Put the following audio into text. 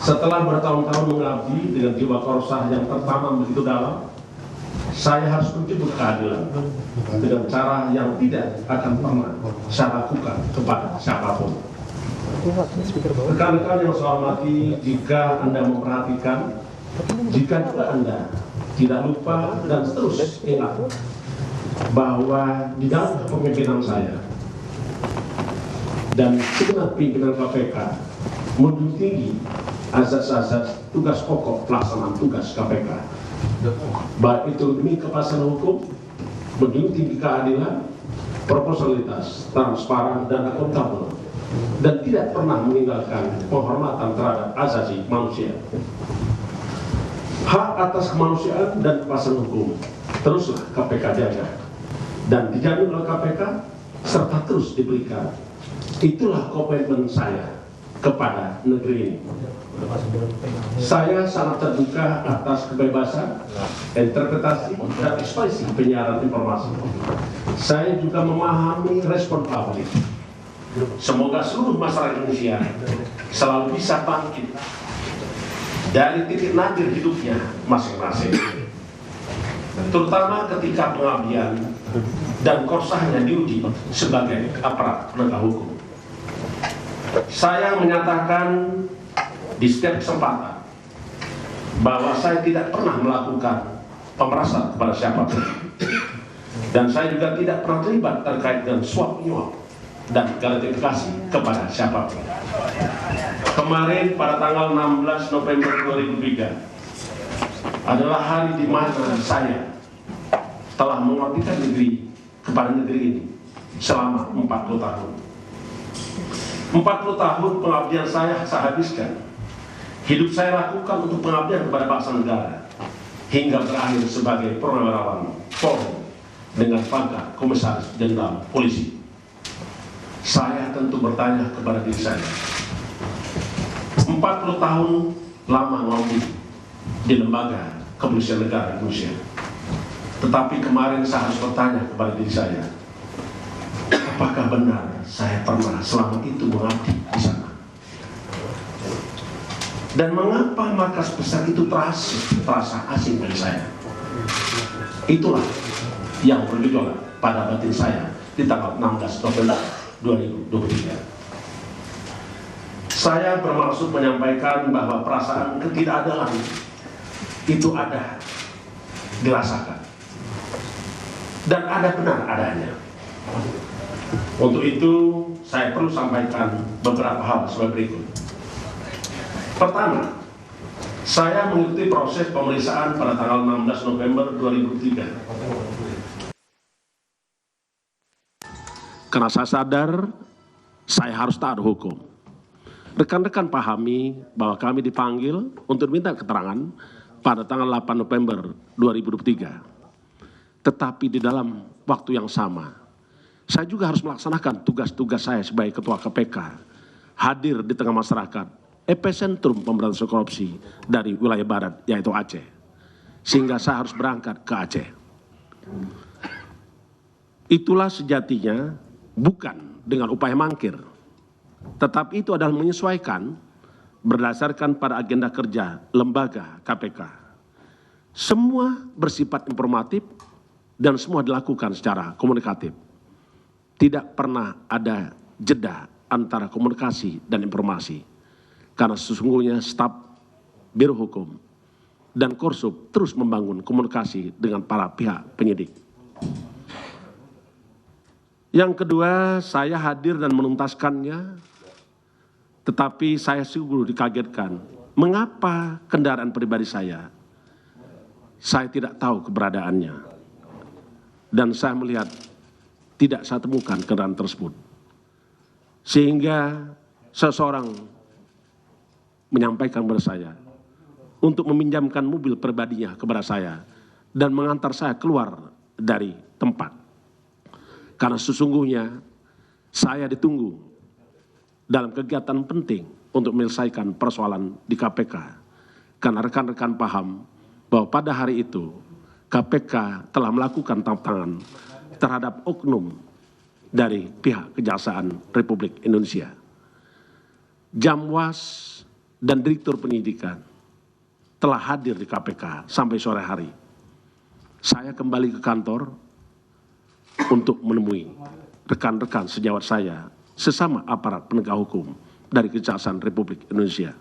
Setelah bertahun-tahun mengabdi dengan jiwa korsah yang tertanam begitu dalam, saya harus mencebut keadilan dengan cara yang tidak akan pernah saya lakukan kepada siapapun. Rekan-rekan yang saya hormati, jika Anda memperhatikan, jika juga Anda tidak lupa dan terus ingat bahwa di dalam kepemimpinan saya dan segenap pimpinan KPK menjunjung tinggi azas-azas tugas pokok pelaksanaan tugas KPK, baik itu demi kepastian hukum, menjunjung tinggi keadilan, proporsionalitas, transparan, dan akuntabel, dan tidak pernah meninggalkan penghormatan terhadap asasi manusia. Hak atas kemanusiaan dan kepastian hukum teruslah KPK jaga dan dijamin oleh KPK serta terus diberikan. Itulah komitmen saya kepada negeri ini. Saya sangat terbuka atas kebebasan, interpretasi, dan ekspresi penyiaran informasi. Saya juga memahami respon publik. Semoga seluruh masyarakat Indonesia selalu bisa bangkit dari titik nadir hidupnya masing-masing, terutama ketika pengabdian dan korsahnya diuji sebagai aparat penegak hukum. Saya menyatakan di setiap kesempatan bahwa saya tidak pernah melakukan pemerasan kepada siapapun, dan saya juga tidak pernah terlibat terkait dengan suap menyuap dan gratifikasi kepada siapapun. Kemarin pada tanggal 16 November 2003 adalah hari di mana saya telah mengabdikan negeri kepada negeri ini selama 40 tahun. 40 tahun pengabdian saya habiskan. Hidup saya lakukan untuk pengabdian kepada bangsa negara, hingga berakhir sebagai purnawirawan Polri dengan pangkat Komisaris Jenderal Polisi. Saya tentu bertanya kepada diri saya, 40 tahun lama ngabdi di lembaga kepolisian negara Indonesia. Tetapi kemarin saya harus bertanya kepada diri saya, apakah benar saya pernah selama itu mengabdi di sana? Dan mengapa markas besar itu terasa asing bagi saya? Itulah yang bergejolak pada batin saya di tanggal 16 November 2023. Saya bermaksud menyampaikan bahwa perasaan ketidakadilan itu ada, dirasakan, dan ada benar adanya. Untuk itu saya perlu sampaikan beberapa hal sebagai berikut. Pertama, saya mengikuti proses pemeriksaan pada tanggal 16 November 2003. Karena saya sadar saya harus taat hukum. Rekan-rekan pahami bahwa kami dipanggil untuk minta keterangan pada tanggal 8 November 2023. Tetapi di dalam waktu yang sama, saya juga harus melaksanakan tugas-tugas saya sebagai Ketua KPK, hadir di tengah masyarakat, epicentrum pemberantasan korupsi dari wilayah barat, yaitu Aceh. Sehingga saya harus berangkat ke Aceh. Itulah sejatinya bukan dengan upaya mangkir, tetapi itu adalah menyesuaikan berdasarkan pada agenda kerja lembaga KPK. Semua bersifat informatif dan semua dilakukan secara komunikatif. Tidak pernah ada jeda antara komunikasi dan informasi. Karena sesungguhnya staf Biro Hukum dan Korsub terus membangun komunikasi dengan para pihak penyidik. Yang kedua, saya hadir dan menuntaskannya, tetapi saya sungguh dikagetkan. Mengapa kendaraan pribadi saya tidak tahu keberadaannya. Dan saya melihat tidak saya temukan kendaraan tersebut. Sehingga seseorang menyampaikan kepada saya untuk meminjamkan mobil pribadinya kepada saya dan mengantar saya keluar dari tempat. Karena sesungguhnya saya ditunggu dalam kegiatan penting untuk menyelesaikan persoalan di KPK. Karena rekan-rekan paham bahwa pada hari itu KPK telah melakukan tangkap tangan terhadap oknum dari pihak Kejaksaan Republik Indonesia. Jamwas dan Direktur Penyidikan telah hadir di KPK sampai sore hari. Saya kembali ke kantor untuk menemui rekan-rekan sejawat saya sesama aparat penegak hukum dari Kejaksaan Republik Indonesia.